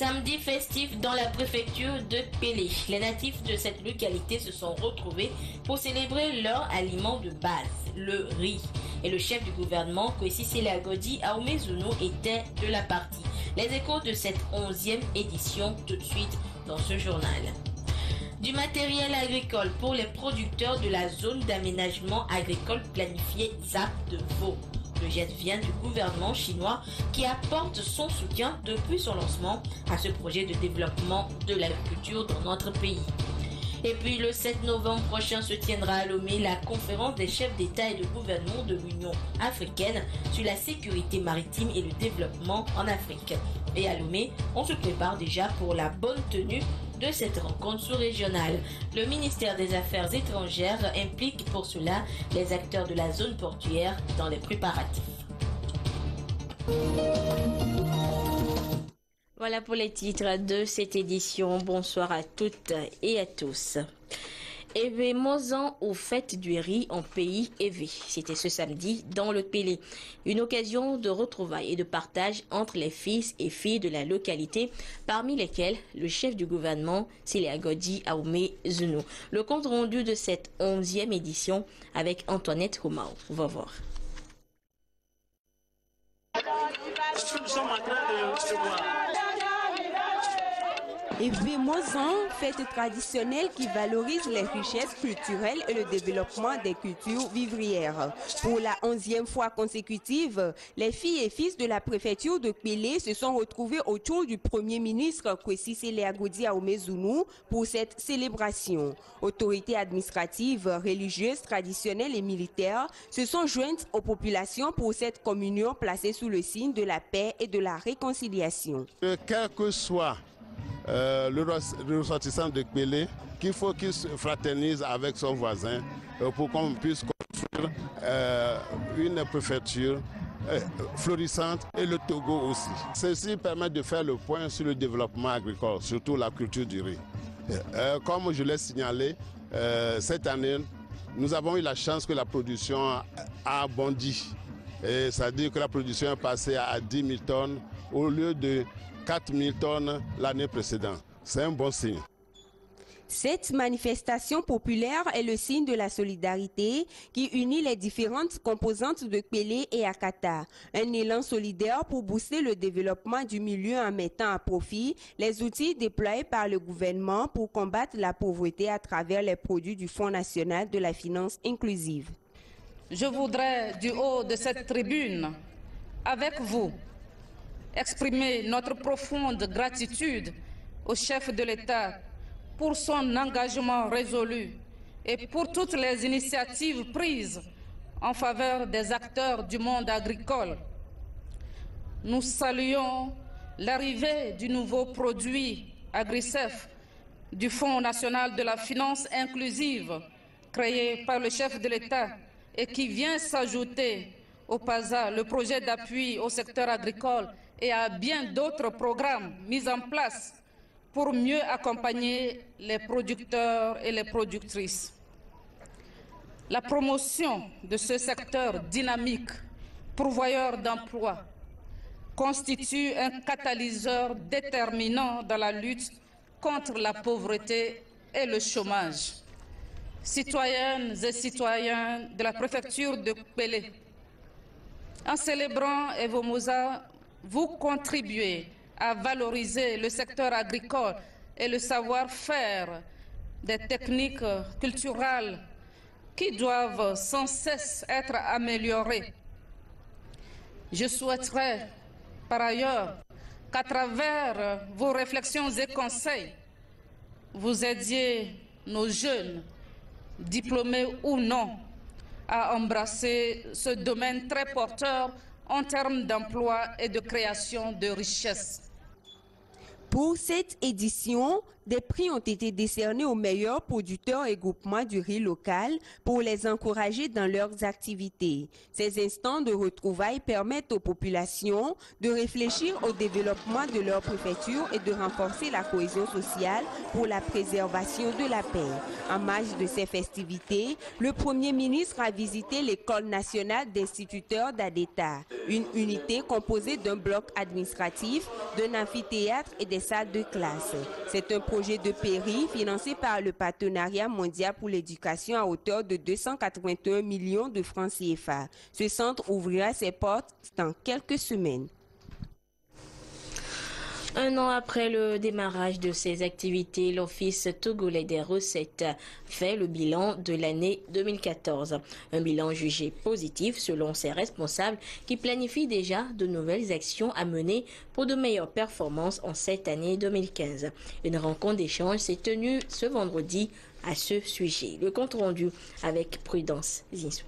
Samedi festif dans la préfecture de Pélé. Les natifs de cette localité se sont retrouvés pour célébrer leur aliment de base, le riz. Et le chef du gouvernement, Kwesi Sele-Agodi Ahmed-Zounou, était de la partie. Les échos de cette 11e édition tout de suite dans ce journal. Du matériel agricole pour les producteurs de la zone d'aménagement agricole planifiée ZAP de Vaud. Le geste vient du gouvernement chinois qui apporte son soutien depuis son lancement à ce projet de développement de l'agriculture dans notre pays. Et puis le 7 novembre prochain se tiendra à Lomé la conférence des chefs d'État et de gouvernement de l'Union africaine sur la sécurité maritime et le développement en Afrique. Et à Lomé, on se prépare déjà pour la bonne tenue de cette rencontre sous-régionale. Le ministère des Affaires étrangères implique pour cela les acteurs de la zone portuaire dans les préparatifs. Voilà pour les titres de cette édition. Bonsoir à toutes et à tous. Évé Mozan aux fêtes du riz en pays Évé. C'était ce samedi dans le Pélé. Une occasion de retrouvailles et de partage entre les fils et filles de la localité, parmi lesquels le chef du gouvernement, Sele-Agodi Ahmed-Zounou. Le compte rendu de cette 11e édition avec Antoinette Humao. On va voir. Évé Mozan, fête traditionnelle qui valorise les richesses culturelles et le développement des cultures vivrières. Pour la 11e fois consécutive, les filles et fils de la préfecture de Pélé se sont retrouvés autour du Premier ministre Kwesi Sele-Agodi Ahmed-Zounou pour cette célébration. Autorités administratives, religieuses, traditionnelles et militaires se sont jointes aux populations pour cette communion placée sous le signe de la paix et de la réconciliation. Quel que soit le ressortissant de Pélé, qu'il faut qu'il se fraternise avec son voisin pour qu'on puisse construire une préfecture florissante et le Togo aussi. Ceci permet de faire le point sur le développement agricole, surtout la culture du riz. Comme je l'ai signalé, cette année, nous avons eu la chance que la production a bondi. C'est-à-dire que la production est passée à 10 000 tonnes au lieu de 4 000 tonnes l'année précédente. C'est un bon signe. Cette manifestation populaire est le signe de la solidarité qui unit les différentes composantes de Pélé et Akata. Un élan solidaire pour booster le développement du milieu en mettant à profit les outils déployés par le gouvernement pour combattre la pauvreté à travers les produits du Fonds national de la finance inclusive. Je voudrais, du haut de cette tribune, avec vous, exprimer notre profonde gratitude au chef de l'État pour son engagement résolu et pour toutes les initiatives prises en faveur des acteurs du monde agricole. Nous saluons l'arrivée du nouveau produit AgriCEF du Fonds national de la finance inclusive créé par le chef de l'État et qui vient s'ajouter au PASA, le projet d'appui au secteur agricole, et à bien d'autres programmes mis en place pour mieux accompagner les producteurs et les productrices. La promotion de ce secteur dynamique, pourvoyeur d'emplois, constitue un catalyseur déterminant dans la lutte contre la pauvreté et le chômage. Citoyennes et citoyens de la préfecture de Pélé, en célébrant Évé Mozan, vous contribuez à valoriser le secteur agricole et le savoir-faire des techniques culturelles qui doivent sans cesse être améliorées. Je souhaiterais par ailleurs qu'à travers vos réflexions et conseils, vous aidiez nos jeunes, diplômés ou non, à embrasser ce domaine très porteur en termes d'emploi et de création de richesses. Pour cette édition, Des prix ont été décernés aux meilleurs producteurs et groupements du riz local pour les encourager dans leurs activités. Ces instants de retrouvailles permettent aux populations de réfléchir au développement de leur préfecture et de renforcer la cohésion sociale pour la préservation de la paix. En marge de ces festivités, le Premier ministre a visité l'École nationale d'instituteurs d'Adeta, une unité composée d'un bloc administratif, d'un amphithéâtre et des salles de classe. C'est un projet de PERI financé par le Partenariat mondial pour l'éducation à hauteur de 281 millions de francs CFA. Ce centre ouvrira ses portes dans quelques semaines. Un an après le démarrage de ces activités, l'Office togolais des recettes fait le bilan de l'année 2014. Un bilan jugé positif selon ses responsables qui planifient déjà de nouvelles actions à mener pour de meilleures performances en cette année 2015. Une rencontre d'échange s'est tenue ce vendredi à ce sujet. Le compte rendu avec Prudence Zinsou.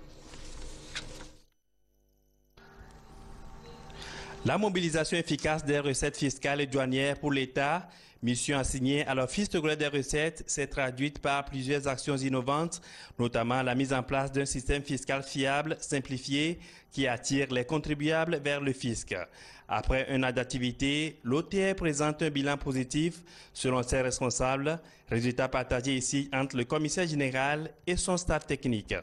La mobilisation efficace des recettes fiscales et douanières pour l'État, mission assignée à l'Office togolais des recettes, s'est traduite par plusieurs actions innovantes, notamment la mise en place d'un système fiscal fiable, simplifié, qui attire les contribuables vers le fisc. Après un an d'activité, l'OTR présente un bilan positif selon ses responsables, résultat partagé ici entre le commissaire général et son staff technique.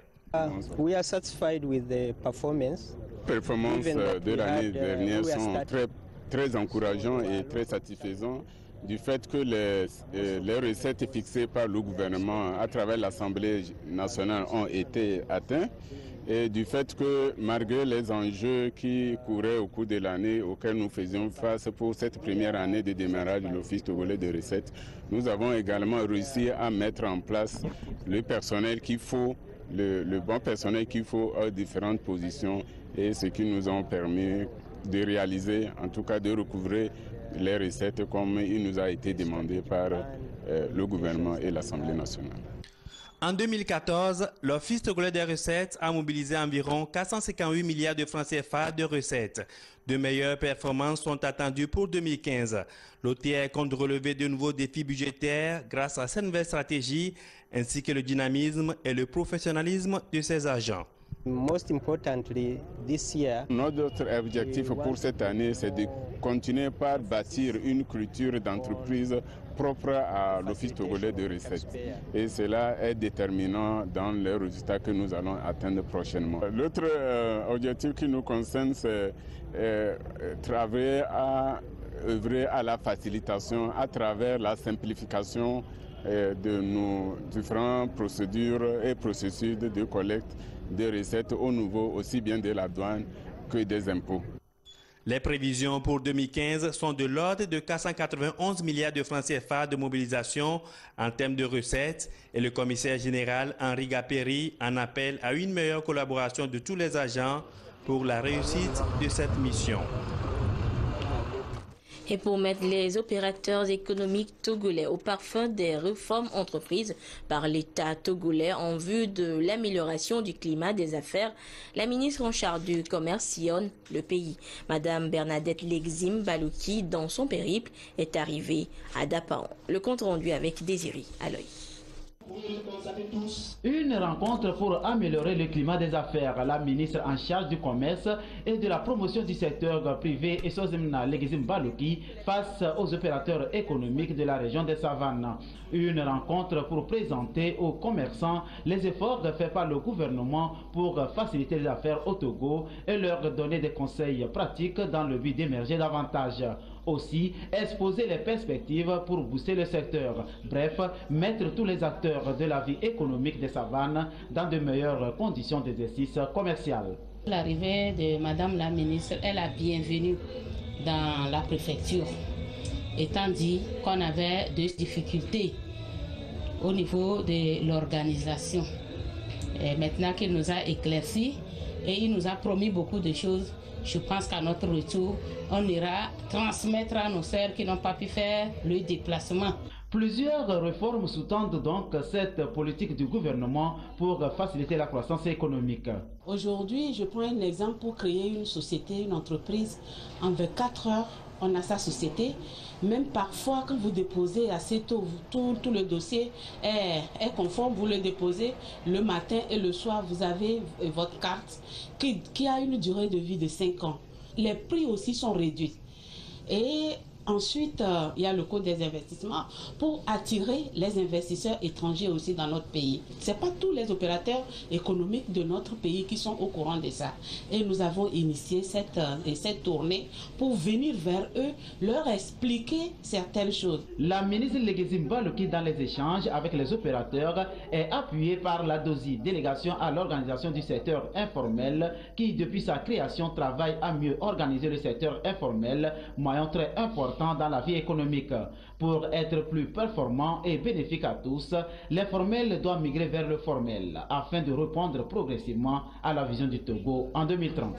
We are satisfied with the performance. Performances de l'année dernière sont très encourageants et très satisfaisants du fait que les recettes fixées par le gouvernement à travers l'Assemblée nationale ont été atteintes et du fait que malgré les enjeux qui couraient au cours de l'année auxquels nous faisions face pour cette première année de démarrage de l'Office togolais de recettes, nous avons également réussi à mettre en place le personnel qu'il faut, le bon personnel qu'il faut à différentes positions et ce qui nous a permis de réaliser, en tout cas de recouvrer les recettes comme il nous a été demandé par le gouvernement et l'Assemblée nationale. En 2014, l'Office togolais des recettes a mobilisé environ 458 milliards de francs CFA de recettes. De meilleures performances sont attendues pour 2015. L'OTR compte relever de nouveaux défis budgétaires grâce à cette nouvelle stratégie, ainsi que le dynamisme et le professionnalisme de ses agents. Most importantly, this year, notre objectif pour cette année, c'est de continuer par bâtir une culture d'entreprise propre à l'Office togolais de recettes. Et cela est déterminant dans les résultats que nous allons atteindre prochainement. L'autre objectif qui nous concerne, c'est travailler à œuvrer à la facilitation à travers la simplification de nos différentes procédures et processus de collecte des recettes au niveau aussi bien de la douane que des impôts. Les prévisions pour 2015 sont de l'ordre de 491 milliards de francs CFA de mobilisation en termes de recettes et le commissaire général Henri Gaperi en appelle à une meilleure collaboration de tous les agents pour la réussite de cette mission. Et pour mettre les opérateurs économiques togolais au parfum des réformes entreprises par l'État togolais en vue de l'amélioration du climat des affaires, la ministre en charge du commerce sillonne le pays. Madame Bernadette Lexim Balouki, dans son périple, est arrivée à Dapaon. Le compte rendu avec Désiré Aloy. Une rencontre pour améliorer le climat des affaires. La ministre en charge du commerce et de la promotion du secteur privé et Sozemna Legizim Balouki face aux opérateurs économiques de la région des Savanes. Une rencontre pour présenter aux commerçants les efforts faits par le gouvernement pour faciliter les affaires au Togo et leur donner des conseils pratiques dans le but d'émerger davantage. Aussi, exposer les perspectives pour booster le secteur. Bref, mettre tous les acteurs de la vie économique des savanes dans de meilleures conditions d'exercice commercial. L'arrivée de Madame la ministre est la bienvenue dans la préfecture, étant dit qu'on avait des difficultés au niveau de l'organisation. Et maintenant qu'il nous a éclairci et il nous a promis beaucoup de choses, je pense qu'à notre retour, on ira transmettre à nos sœurs qui n'ont pas pu faire le déplacement. Plusieurs réformes sous-tendent donc cette politique du gouvernement pour faciliter la croissance économique. Aujourd'hui, je prends un exemple pour créer une société, une entreprise en 24 heures. on a sa société. Même parfois, quand vous déposez assez tôt, tout le dossier est conforme, vous le déposez le matin et le soir, vous avez votre carte qui a une durée de vie de 5 ans. Les prix aussi sont réduits. Et ensuite, il y a le coût des investissements pour attirer les investisseurs étrangers aussi dans notre pays. Ce n'est pas tous les opérateurs économiques de notre pays qui sont au courant de ça. Et nous avons initié cette tournée pour venir vers eux, leur expliquer certaines choses. La ministre Legezim Baloki, dans les échanges avec les opérateurs, est appuyée par la DOSI, délégation à l'organisation du secteur informel, qui depuis sa création travaille à mieux organiser le secteur informel, maillon très important dans la vie économique. Pour être plus performant et bénéfique à tous, l'informel doit migrer vers le formel afin de répondre progressivement à la vision du Togo en 2030.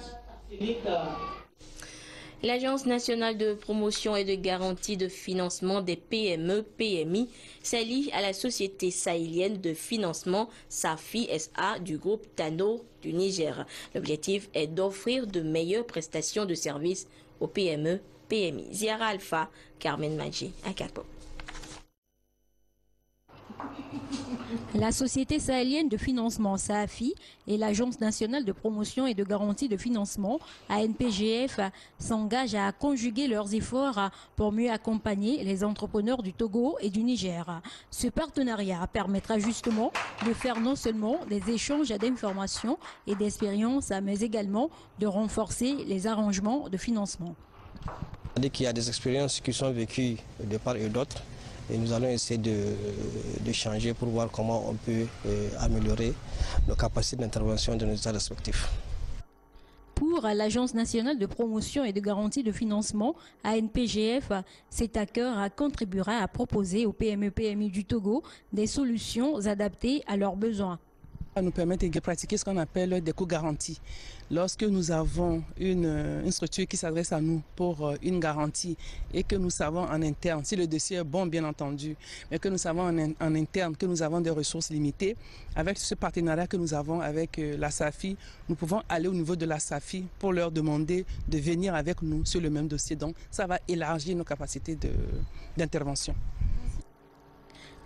L'Agence nationale de promotion et de garantie de financement des PME-PMI s'allie à la Société sahélienne de financement SAFI SA du groupe Tano du Niger. L'objectif est d'offrir de meilleures prestations de services aux PME-PMI. Ziara Alpha, Carmen Maggi, à Capo. La Société sahélienne de financement SAFI et l'Agence nationale de promotion et de garantie de financement ANPGF s'engagent à conjuguer leurs efforts pour mieux accompagner les entrepreneurs du Togo et du Niger. Ce partenariat permettra justement de faire non seulement des échanges d'informations et d'expériences, mais également de renforcer les arrangements de financement. Il y a des expériences qui sont vécues de part et d'autre. Et nous allons essayer de changer pour voir comment on peut améliorer nos capacités d'intervention de nos États respectifs. Pour l'Agence nationale de promotion et de garantie de financement, ANPGF, cet accord contribuera à proposer aux PME-PMI du Togo des solutions adaptées à leurs besoins. Ça nous permet de pratiquer ce qu'on appelle des coûts garantis. Lorsque nous avons une structure qui s'adresse à nous pour une garantie et que nous savons en interne, si le dossier est bon bien entendu, mais que nous savons en interne que nous avons des ressources limitées, avec ce partenariat que nous avons avec la SAFI, nous pouvons aller au niveau de la SAFI pour leur demander de venir avec nous sur le même dossier. Donc ça va élargir nos capacités d'intervention.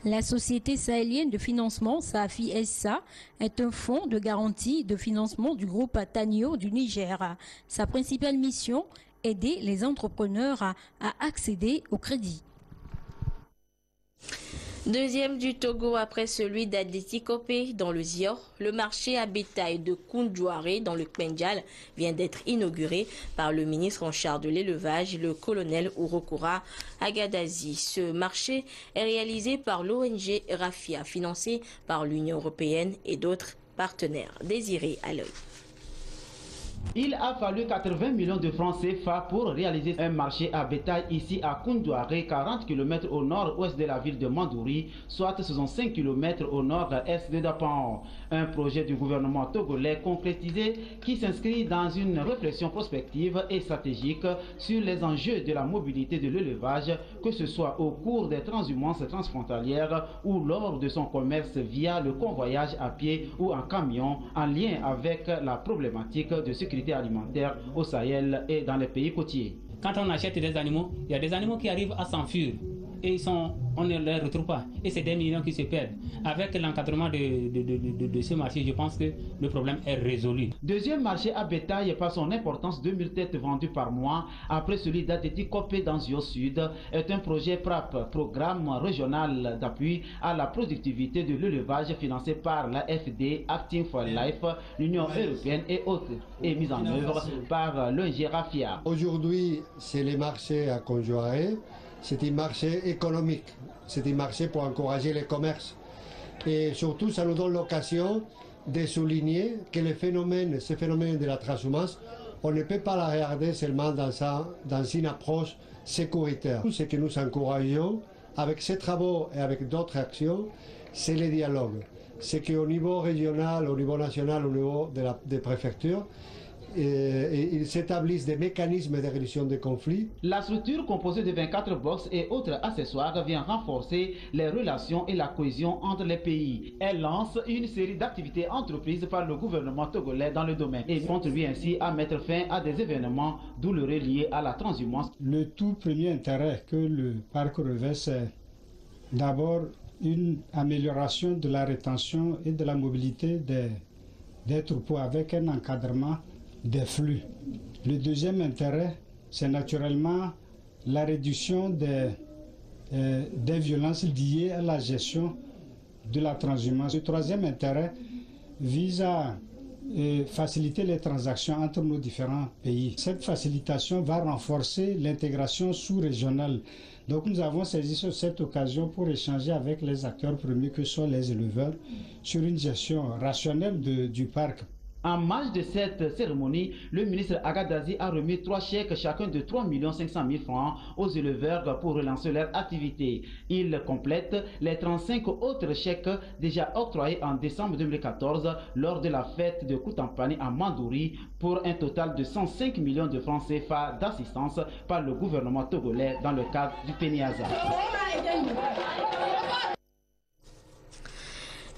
La Société sahélienne de financement, SAFI SA, est un fonds de garantie de financement du groupe Tanio du Niger. Sa principale mission, aider les entrepreneurs à accéder au crédit. Deuxième du Togo après celui d'Adétikopé dans le Zior, le marché à bétail de Koundouaré dans le Kpenjal vient d'être inauguré par le ministre en charge de l'élevage, le colonel Urokura Agadazi. Ce marché est réalisé par l'ONG Rafia, financé par l'Union européenne et d'autres partenaires. Désiré à l'œil. Il a fallu 80 millions de francs CFA pour réaliser un marché à bétail ici à Koundouaré, 40 km au nord-ouest de la ville de Mandouri, soit 65 km au nord-est de Dapan. Un projet du gouvernement togolais concrétisé qui s'inscrit dans une réflexion prospective et stratégique sur les enjeux de la mobilité de l'élevage, que ce soit au cours des transhumances transfrontalières ou lors de son commerce via le convoyage à pied ou en camion, en lien avec la problématique de sécurité alimentaire au Sahel et dans les pays côtiers. Quand on achète des animaux, il y a des animaux qui arrivent à s'enfuir et on ne les retrouve pas. Et c'est des millions qui se perdent. Avec l'encadrement de ce marché, je pense que le problème est résolu. Deuxième marché à bétail par son importance, 2000 têtes vendues par mois, après celui d'Adétikopé dans Zio Sud, est un projet PRAP, Programme régional d'appui à la productivité de l'élevage financé par l'AFD, Acting for Life, l'Union européenne et autres, et mis en œuvre par l'ONG Rafia. Aujourd'hui, c'est les marchés à Koundouaré. C'est un marché économique, c'est un marché pour encourager les commerces. Et surtout, ça nous donne l'occasion de souligner que ce phénomène de la transhumance, on ne peut pas la regarder seulement dans une approche sécuritaire. Ce que nous encourageons avec ces travaux et avec d'autres actions, c'est le dialogue. C'est qu'au niveau régional, au niveau national, au niveau des préfectures, ils s'établissent des mécanismes de résolution des conflits. La structure composée de 24 box et autres accessoires vient renforcer les relations et la cohésion entre les pays. Elle lance une série d'activités entreprises par le gouvernement togolais dans le domaine et contribue ainsi à mettre fin à des événements douloureux liés à la transhumance. Le tout premier intérêt que le parc revêt, c'est d'abord une amélioration de la rétention et de la mobilité des troupeaux avec un encadrement des flux. Le deuxième intérêt, c'est naturellement la réduction des violences liées à la gestion de la transhumance. Le troisième intérêt vise à faciliter les transactions entre nos différents pays. Cette facilitation va renforcer l'intégration sous-régionale. Donc nous avons saisi cette occasion pour échanger avec les acteurs premiers que sont les éleveurs sur une gestion rationnelle du parc. En marge de cette cérémonie, le ministre Agadazi a remis 3 chèques, chacun de 3 500 000 francs aux éleveurs pour relancer leur activité. Il complète les 35 autres chèques déjà octroyés en décembre 2014 lors de la fête de Koutampani à Mandouri pour un total de 105 millions de francs CFA d'assistance par le gouvernement togolais dans le cadre du PENIASA.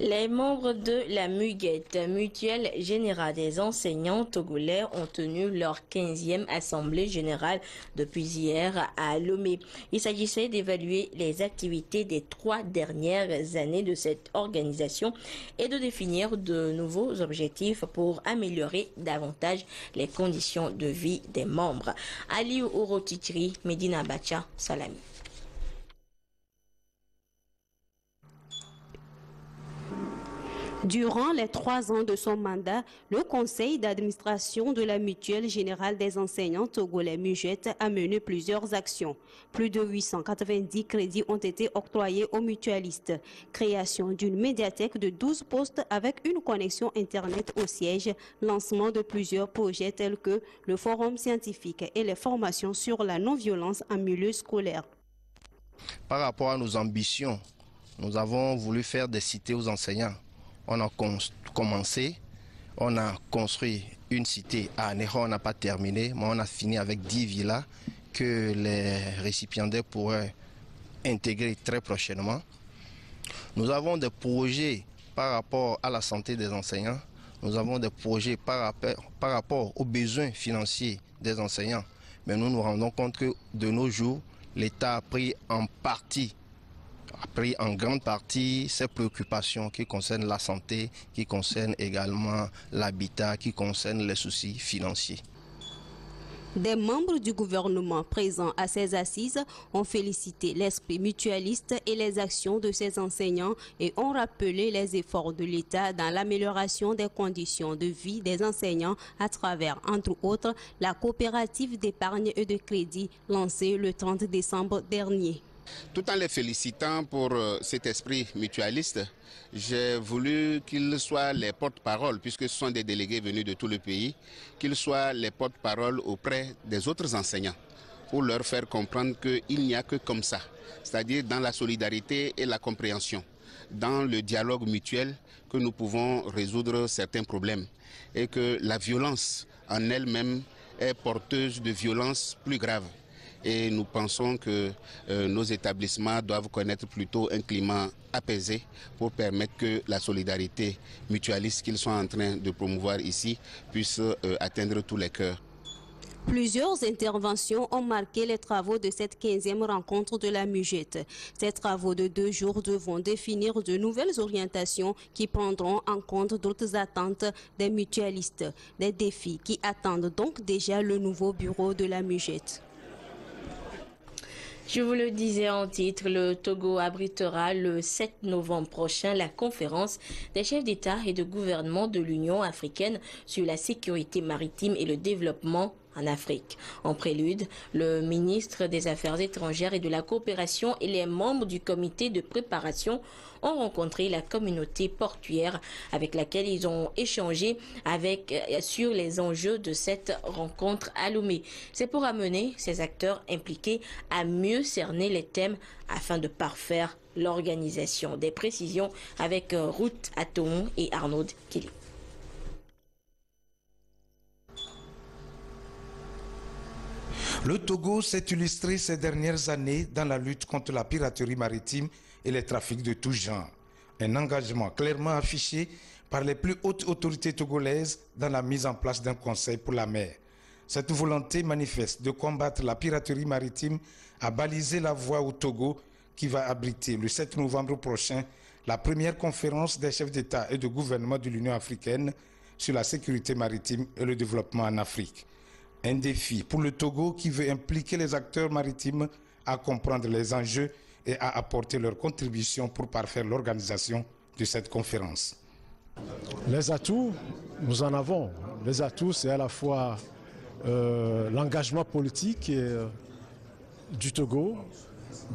Les membres de la MUGET, Mutuelle Générale des enseignants togolais, ont tenu leur 15e assemblée générale depuis hier à Lomé. Il s'agissait d'évaluer les activités des 3 dernières années de cette organisation et de définir de nouveaux objectifs pour améliorer davantage les conditions de vie des membres. Ali Orotitri, Medina Bacha, Salami. Durant les 3 ans de son mandat, le conseil d'administration de la Mutuelle Générale des enseignants togolais MUGET a mené plusieurs actions. Plus de 890 crédits ont été octroyés aux mutualistes. Création d'une médiathèque de 12 postes avec une connexion Internet au siège. Lancement de plusieurs projets tels que le forum scientifique et les formations sur la non-violence en milieu scolaire. Par rapport à nos ambitions, nous avons voulu faire des cités aux enseignants. On a commencé, on a construit une cité à Anéro, on n'a pas terminé, mais on a fini avec 10 villas que les récipiendaires pourraient intégrer très prochainement. Nous avons des projets par rapport à la santé des enseignants, nous avons des projets par rapport aux besoins financiers des enseignants, mais nous nous rendons compte que de nos jours, l'État a pris en grande partie ces préoccupations qui concernent la santé, qui concernent également l'habitat, qui concernent les soucis financiers. Des membres du gouvernement présents à ces assises ont félicité l'esprit mutualiste et les actions de ces enseignants et ont rappelé les efforts de l'État dans l'amélioration des conditions de vie des enseignants à travers, entre autres, la coopérative d'épargne et de crédit lancée le 30 décembre dernier. Tout en les félicitant pour cet esprit mutualiste, j'ai voulu qu'ils soient les porte-parole, puisque ce sont des délégués venus de tout le pays, qu'ils soient les porte-parole auprès des autres enseignants, pour leur faire comprendre qu'il n'y a que comme ça, c'est-à-dire dans la solidarité et la compréhension, dans le dialogue mutuel que nous pouvons résoudre certains problèmes, et que la violence en elle-même est porteuse de violences plus graves. Et nous pensons que nos établissements doivent connaître plutôt un climat apaisé pour permettre que la solidarité mutualiste qu'ils sont en train de promouvoir ici puisse atteindre tous les cœurs. Plusieurs interventions ont marqué les travaux de cette 15e rencontre de la MUGET. Ces travaux de 2 jours devront définir de nouvelles orientations qui prendront en compte d'autres attentes des mutualistes. Des défis qui attendent donc déjà le nouveau bureau de la MUGET. Je vous le disais en titre, le Togo abritera le 7 novembre prochain la conférence des chefs d'État et de gouvernement de l'Union africaine sur la sécurité maritime et le développement en Afrique. En prélude, le ministre des Affaires étrangères et de la coopération et les membres du comité de préparation ont rencontré la communauté portuaire avec laquelle ils ont échangé sur les enjeux de cette rencontre à Lomé. C'est pour amener ces acteurs impliqués à mieux cerner les thèmes afin de parfaire l'organisation. Des précisions avec Ruth Atomon et Arnaud Kelly. Le Togo s'est illustré ces dernières années dans la lutte contre la piraterie maritime et les trafics de tout genre. Un engagement clairement affiché par les plus hautes autorités togolaises dans la mise en place d'un conseil pour la mer. Cette volonté manifeste de combattre la piraterie maritime a balisé la voie au Togo qui va abriter le 7 novembre prochain la première conférence des chefs d'État et de gouvernement de l'Union africaine sur la sécurité maritime et le développement en Afrique. Un défi pour le Togo qui veut impliquer les acteurs maritimes à comprendre les enjeux et à apporter leur contribution pour parfaire l'organisation de cette conférence. Les atouts, nous en avons. Les atouts, c'est à la fois l'engagement politique du Togo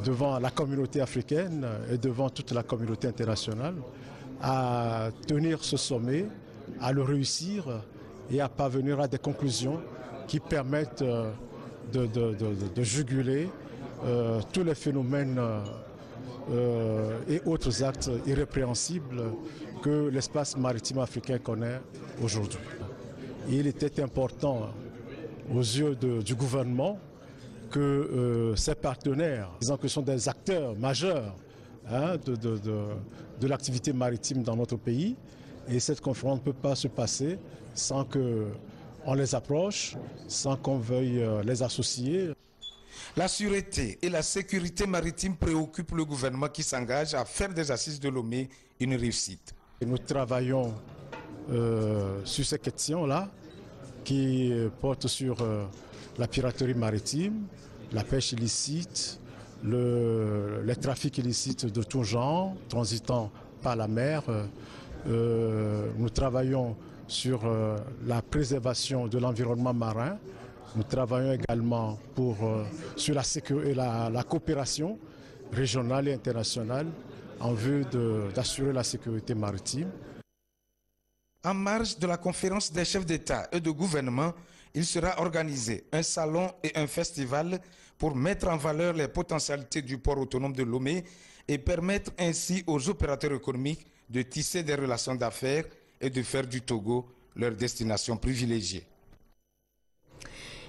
devant la communauté africaine et devant toute la communauté internationale à tenir ce sommet, à le réussir et à parvenir à des conclusions qui permettent de juguler tous les phénomènes et autres actes irrépréhensibles que l'espace maritime africain connaît aujourd'hui. Il était important aux yeux du gouvernement que ses partenaires, disant que ce sont des acteurs majeurs de l'activité maritime dans notre pays, et cette conférence ne peut pas se passer sans qu'on les approche, sans qu'on veuille les associer. La sûreté et la sécurité maritime préoccupent le gouvernement qui s'engage à faire des assises de Lomé une réussite. Nous travaillons sur ces questions-là qui portent sur la piraterie maritime, la pêche illicite, les trafics illicites de tout genre, transitant par la mer. Nous travaillons sur la préservation de l'environnement marin. Nous travaillons également sur la coopération régionale et internationale en vue d'assurer la sécurité maritime. En marge de la conférence des chefs d'État et de gouvernement, il sera organisé un salon et un festival pour mettre en valeur les potentialités du port autonome de Lomé et permettre ainsi aux opérateurs économiques de tisser des relations d'affaires et de faire du Togo leur destination privilégiée.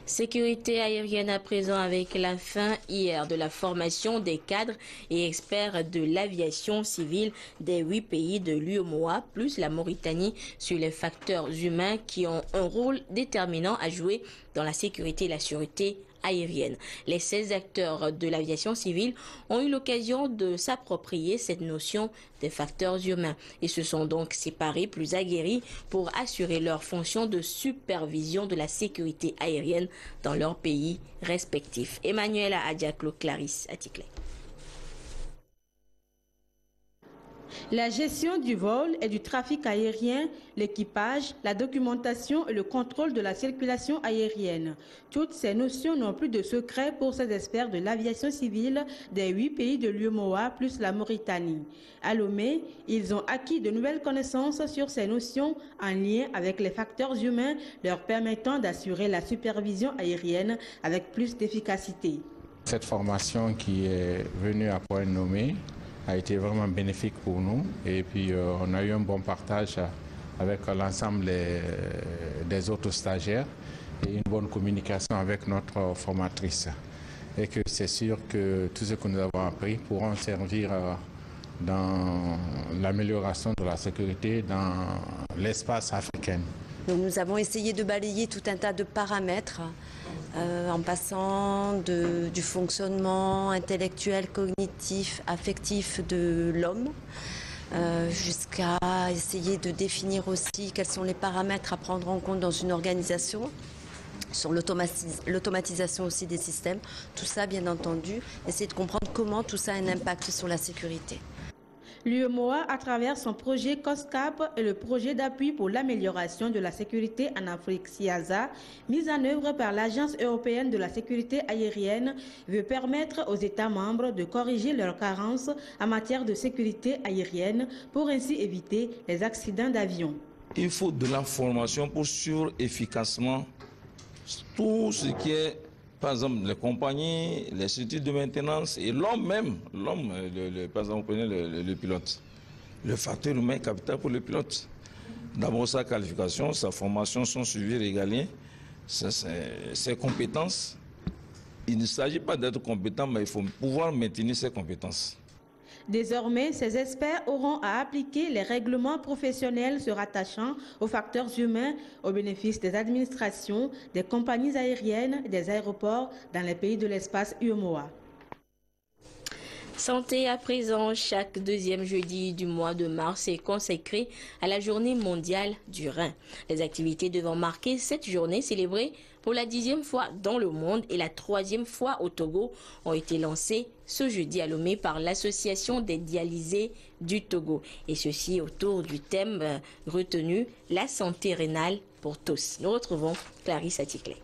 Sécurité aérienne à présent avec la fin hier de la formation des cadres et experts de l'aviation civile des 8 pays de l'UEMOA plus la Mauritanie sur les facteurs humains qui ont un rôle déterminant à jouer dans la sécurité et la sûreté aérienne. Les 16 acteurs de l'aviation civile ont eu l'occasion de s'approprier cette notion des facteurs humains et se sont donc séparés plus aguerris pour assurer leur fonction de supervision de la sécurité aérienne dans leurs pays respectifs. Emmanuel Adiaklo, Clarisse Atikle. La gestion du vol et du trafic aérien, l'équipage, la documentation et le contrôle de la circulation aérienne. Toutes ces notions n'ont plus de secret pour ces experts de l'aviation civile des 8 pays de l'UEMOA plus la Mauritanie. À Lomé, ils ont acquis de nouvelles connaissances sur ces notions en lien avec les facteurs humains leur permettant d'assurer la supervision aérienne avec plus d'efficacité. Cette formation qui est venue à point nommé a été vraiment bénéfique pour nous et puis on a eu un bon partage avec l'ensemble des autres stagiaires et une bonne communication avec notre formatrice et que c'est sûr que tout ce que nous avons appris pourront servir dans l'amélioration de la sécurité dans l'espace africain. Donc nous avons essayé de balayer tout un tas de paramètres en passant du fonctionnement intellectuel, cognitif, affectif de l'homme, jusqu'à essayer de définir aussi quels sont les paramètres à prendre en compte dans une organisation, sur l'automatisation aussi des systèmes. Tout ça, bien entendu, essayer de comprendre comment tout ça a un impact sur la sécurité. L'UEMOA, à travers son projet COSCAP et le projet d'appui pour l'amélioration de la sécurité en Afrique CIASA, mis en œuvre par l'Agence européenne de la sécurité aérienne, veut permettre aux États membres de corriger leurs carences en matière de sécurité aérienne pour ainsi éviter les accidents d'avion. Il faut de la formation pour suivre efficacement tout ce qui est, par exemple, les compagnies, les structures de maintenance et l'homme même. L'homme, par exemple, vous prenez le pilote. Le facteur humain est capital pour le pilote. D'abord, sa qualification, sa formation sont suivies, régalées, ses compétences Il ne s'agit pas d'être compétent, mais il faut pouvoir maintenir ses compétences. Désormais, ces experts auront à appliquer les règlements professionnels se rattachant aux facteurs humains au bénéfice des administrations, des compagnies aériennes et des aéroports dans les pays de l'espace UEMOA. Santé à présent, chaque deuxième jeudi du mois de mars est consacré à la journée mondiale du rein. Les activités devant marquer cette journée célébrée pour la 10e fois dans le monde et la 3e fois au Togo ont été lancées ce jeudi à Lomé par l'Association des dialysés du Togo. Et ceci autour du thème retenu, la santé rénale pour tous. Nous retrouvons Clarisse Aticlé.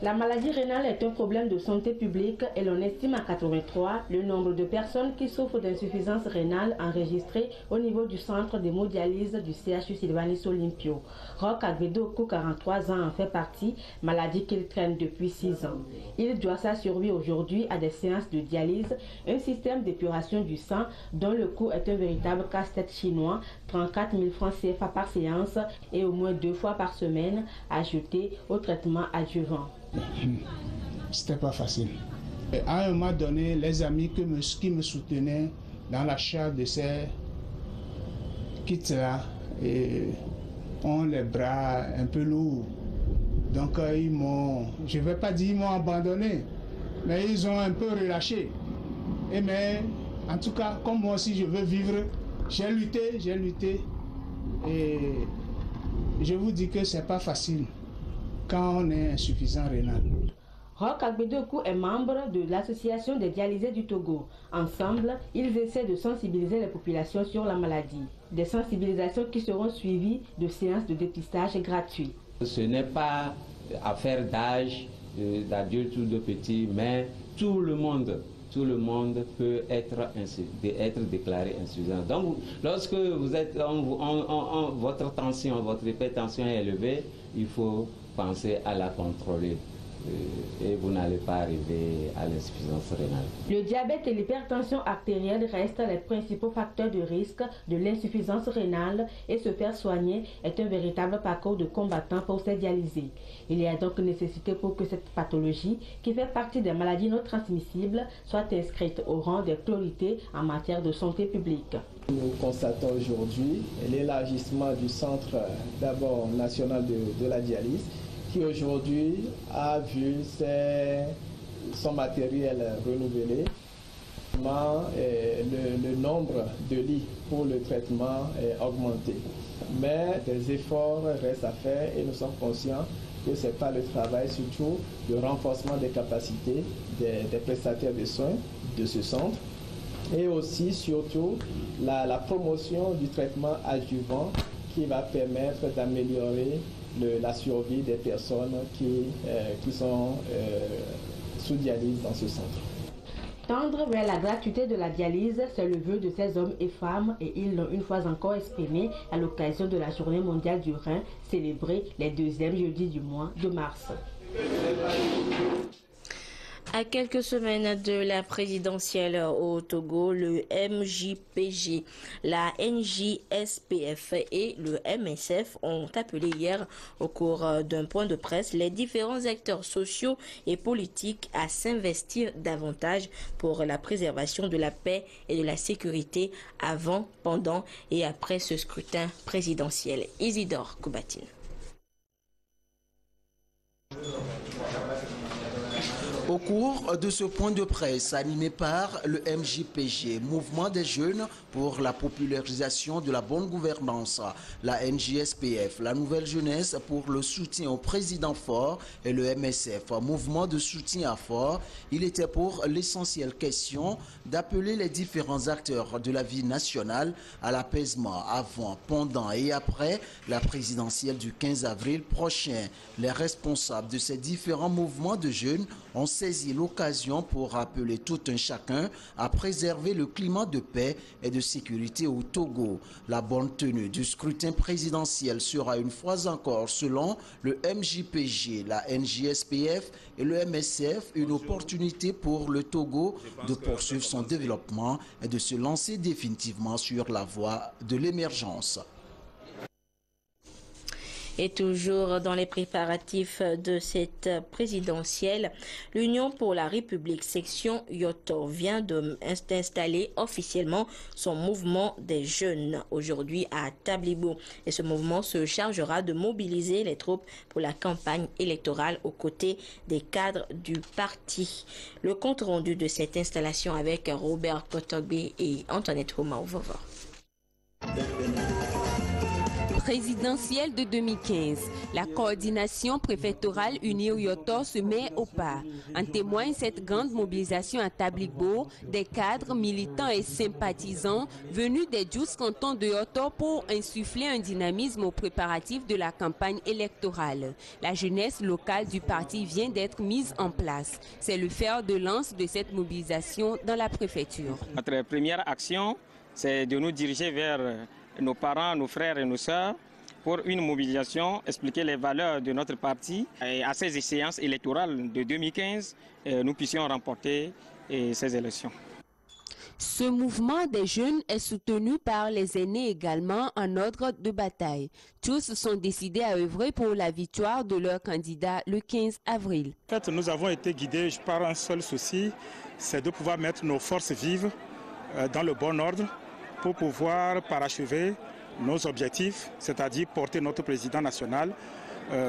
La maladie rénale est un problème de santé publique et l'on estime à 83 le nombre de personnes qui souffrent d'insuffisance rénale enregistrées au niveau du centre d'hémodialyse du CHU Sylvanus Olympio. Roch Agvedoku, 43 ans, en fait partie, maladie qu'il traîne depuis 6 ans. Il doit sa survie aujourd'hui à des séances de dialyse, un système d'épuration du sang dont le coût est un véritable casse-tête chinois, 34 000 francs CFA par séance et au moins 2 fois par semaine, ajouté au traitement adjuvant. C'était pas facile. Et à un moment donné, les amis qui me soutenaient dans l'achat de ces kits-là ont les bras un peu lourds. Donc ils m'ont, je ne vais pas dire ils m'ont abandonné, mais ils ont un peu relâché. Mais en tout cas, comme moi aussi je veux vivre, j'ai lutté. Et je vous dis que c'est pas facile quand on est insuffisant rénal. Roch Agbedoku est membre de l'Association des dialysés du Togo. Ensemble, ils essaient de sensibiliser les populations sur la maladie. Des sensibilisations qui seront suivies de séances de dépistage gratuits. Ce n'est pas affaire d'âge, d'adulte ou de petit, mais tout le monde peut être déclaré insuffisant. Donc, lorsque vous êtes, votre tension, votre hypertension est élevée, il faut penser à la contrôler et vous n'allez pas arriver à l'insuffisance rénale. Le diabète et l'hypertension artérielle restent les principaux facteurs de risque de l'insuffisance rénale et se faire soigner est un véritable parcours de combattant pour ces dialysés. Il y a donc nécessité pour que cette pathologie, qui fait partie des maladies non transmissibles, soit inscrite au rang des priorités en matière de santé publique. Nous constatons aujourd'hui l'élargissement du centre d'abord national de la dialyse, qui aujourd'hui a vu son matériel renouvelé. Le nombre de lits pour le traitement est augmenté. Mais des efforts restent à faire et nous sommes conscients que ce n'est pas le travail, surtout le renforcement des capacités des prestataires de soins de ce centre et aussi surtout la promotion du traitement adjuvant qui va permettre d'améliorer la survie des personnes qui sont sous dialyse dans ce centre. Tendre vers la gratuité de la dialyse, c'est le vœu de ces hommes et femmes et ils l'ont une fois encore exprimé à l'occasion de la Journée mondiale du rein célébrée les 2e jeudis du mois de mars. À quelques semaines de la présidentielle au Togo, le MJPG, la NJSPF et le MSF ont appelé hier, au cours d'un point de presse, les différents acteurs sociaux et politiques à s'investir davantage pour la préservation de la paix et de la sécurité avant, pendant et après ce scrutin présidentiel. Isidore Koubatine. Au cours de ce point de presse animé par le MJPG, Mouvement des jeunes pour la popularisation de la bonne gouvernance, la NJSPF, la Nouvelle Jeunesse pour le soutien au président fort et le MSF, Mouvement de soutien à fort, il était pour l'essentielle question d'appeler les différents acteurs de la vie nationale à l'apaisement avant, pendant et après la présidentielle du 15 avril prochain. Les responsables de ces différents mouvements de jeunes ont saisi l'occasion pour rappeler tout un chacun à préserver le climat de paix et de sécurité au Togo. La bonne tenue du scrutin présidentiel sera une fois encore, selon le MJPG, la NJSPF et le MSF, une opportunité pour le Togo de poursuivre son développement et de se lancer définitivement sur la voie de l'émergence. Et toujours dans les préparatifs de cette présidentielle, l'Union pour la République section Yoto vient d'installer officiellement son mouvement des jeunes aujourd'hui à Tablibo. Et ce mouvement se chargera de mobiliser les troupes pour la campagne électorale aux côtés des cadres du parti. Le compte rendu de cette installation avec Robert Kotogbe et Antoinette Homa-Ovovor. Présidentielle de 2015, la coordination préfectorale unie au Yoto se met au pas. En témoigne cette grande mobilisation à Tablibo des cadres, militants et sympathisants venus des 12 cantons de Yoto pour insuffler un dynamisme aux préparatifs de la campagne électorale. La jeunesse locale du parti vient d'être mise en place. C'est le fer de lance de cette mobilisation dans la préfecture. Notre première action, c'est de nous diriger vers nos parents, nos frères et nos sœurs pour une mobilisation, expliquer les valeurs de notre parti. Et à ces échéances électorales de 2015, nous puissions remporter ces élections. Ce mouvement des jeunes est soutenu par les aînés également en ordre de bataille. Tous sont décidés à œuvrer pour la victoire de leur candidat le 15 avril. En fait, nous avons été guidés par un seul souci, c'est de pouvoir mettre nos forces vives dans le bon ordre pour pouvoir parachever nos objectifs, c'est-à-dire porter notre président national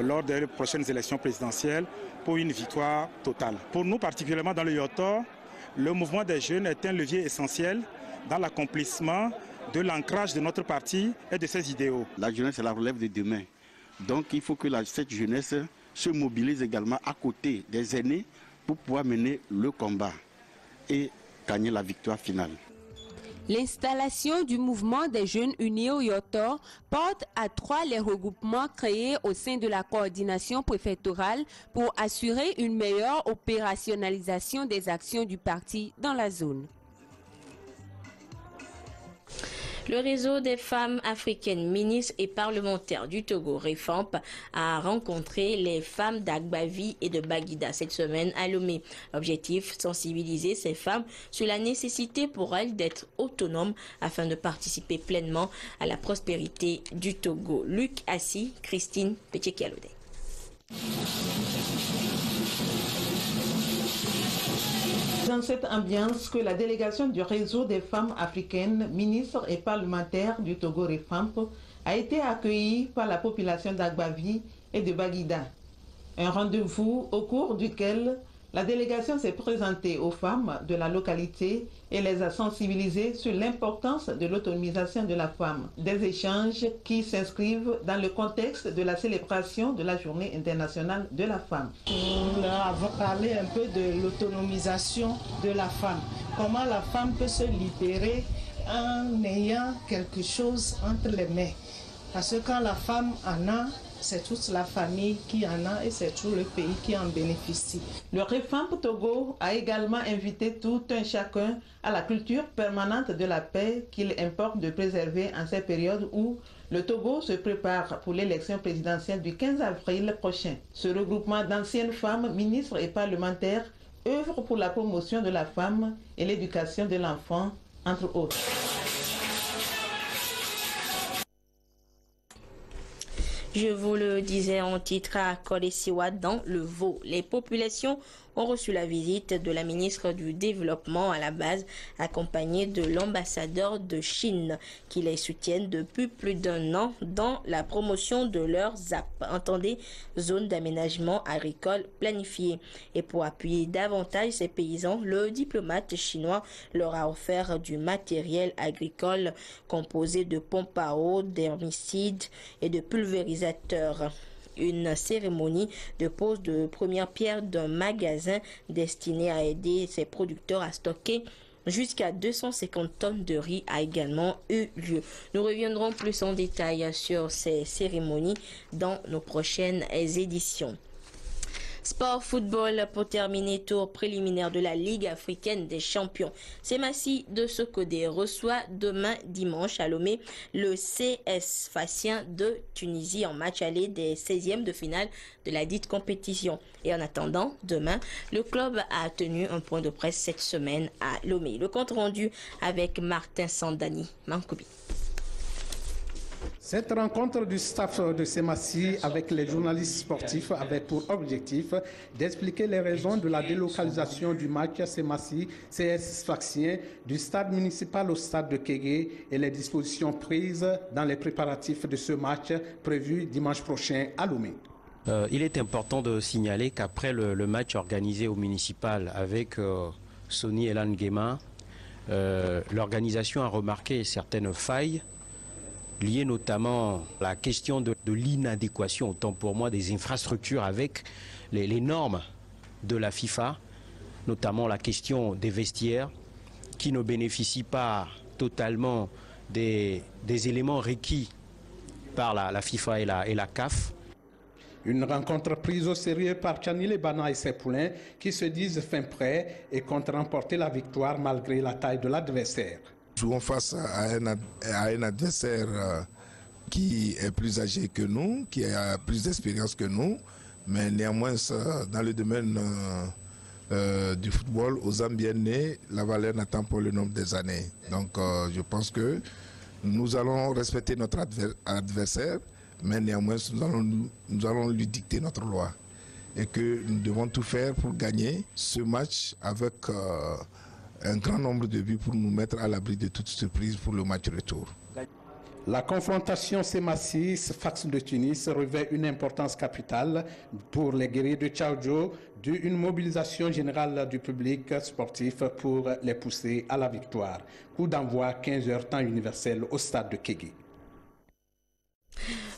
lors des prochaines élections présidentielles pour une victoire totale. Pour nous, particulièrement dans le Yoto, le mouvement des jeunes est un levier essentiel dans l'accomplissement de l'ancrage de notre parti et de ses idéaux. La jeunesse est la relève de demain. Donc il faut que cette jeunesse se mobilise également à côté des aînés pour pouvoir mener le combat et gagner la victoire finale. L'installation du mouvement des jeunes unis au Yoto porte à 3 les regroupements créés au sein de la coordination préfectorale pour assurer une meilleure opérationnalisation des actions du parti dans la zone. Le réseau des femmes africaines ministres et parlementaires du Togo, REFAMP, a rencontré les femmes d'Agbavi et de Baguida cette semaine à Lomé. L'objectif, sensibiliser ces femmes sur la nécessité pour elles d'être autonomes afin de participer pleinement à la prospérité du Togo. Luc Assi, Christine Pétché-Kialodé. Dans cette ambiance que la délégation du réseau des femmes africaines, ministres et parlementaires du Togo REFAMP a été accueillie par la population d'Agbavi et de Baguida. Un rendez-vous au cours duquel la délégation s'est présentée aux femmes de la localité et les a sensibilisées sur l'importance de l'autonomisation de la femme. Des échanges qui s'inscrivent dans le contexte de la célébration de la Journée internationale de la femme. Nous leur avons parlé un peu de l'autonomisation de la femme. Comment la femme peut se libérer en ayant quelque chose entre les mains. Parce que quand la femme en a, c'est toute la famille qui en a et c'est tout le pays qui en bénéficie. Le REFAMP Togo a également invité tout un chacun à la culture permanente de la paix qu'il importe de préserver en ces périodes où le Togo se prépare pour l'élection présidentielle du 15 avril prochain. Ce regroupement d'anciennes femmes, ministres et parlementaires œuvre pour la promotion de la femme et l'éducation de l'enfant, entre autres. Je vous le disais en titre à Kodesiwa dans le Vaud. Les populations ont reçu la visite de la ministre du Développement à la base, accompagnée de l'ambassadeur de Chine, qui les soutiennent depuis plus d'1 an dans la promotion de leurs ZAP, entendez, zone d'aménagement agricole planifiée. Et pour appuyer davantage ces paysans, le diplomate chinois leur a offert du matériel agricole composé de pompes à eau, d'herbicides et de pulvérisateurs. Une cérémonie de pose de première pierre d'un magasin destiné à aider ses producteurs à stocker jusqu'à 250 tonnes de riz a également eu lieu. Nous reviendrons plus en détail sur ces cérémonies dans nos prochaines éditions. Sport football pour terminer tour préliminaire de la Ligue africaine des champions. Semassi de Sokodé reçoit demain dimanche à Lomé le CS Sfaxien de Tunisie en match aller des 16e de finale de la dite compétition. Et en attendant, demain, le club a tenu un point de presse cette semaine à Lomé. Le compte rendu avec Martin Sandani. Mankoubi. Cette rencontre du staff de Semassi avec les journalistes sportifs avait pour objectif d'expliquer les raisons de la délocalisation du match Semassi-CS Sfaxien du stade municipal au stade de Kégué et les dispositions prises dans les préparatifs de ce match prévu dimanche prochain à Lomé. Il est important de signaler qu'après le match organisé au municipal avec Sony Elan Guéma, l'organisation a remarqué certaines failles liées notamment à la question de l'inadéquation, autant pour moi, des infrastructures avec les normes de la FIFA, notamment la question des vestiaires qui ne bénéficient pas totalement des éléments requis par la FIFA et la CAF. Une rencontre prise au sérieux par Tchanile Bana et ses poulains qui se disent fin prêts et comptent remporter la victoire malgré la taille de l'adversaire. Nous jouons face à un adversaire qui est plus âgé que nous, qui a plus d'expérience que nous, mais néanmoins dans le domaine du football, aux hommes bien nés, la valeur n'attend pas le nombre des années. Donc je pense que nous allons respecter notre adversaire, mais néanmoins nous allons lui dicter notre loi et que nous devons tout faire pour gagner ce match avec un grand nombre de buts pour nous mettre à l'abri de toute surprise pour le match retour. La confrontation Semassi-Sfax de Tunis revêt une importance capitale pour les guerriers de Tchaoudjo, d'une mobilisation générale du public sportif pour les pousser à la victoire. Coup d'envoi 15h temps universel au stade de Kégué.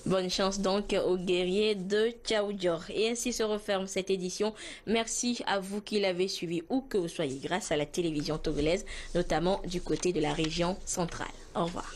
Bonne chance donc aux guerriers de Tchaoudjor. Et ainsi se referme cette édition. Merci à vous qui l'avez suivi où que vous soyez grâce à la télévision togolaise, notamment du côté de la région centrale. Au revoir.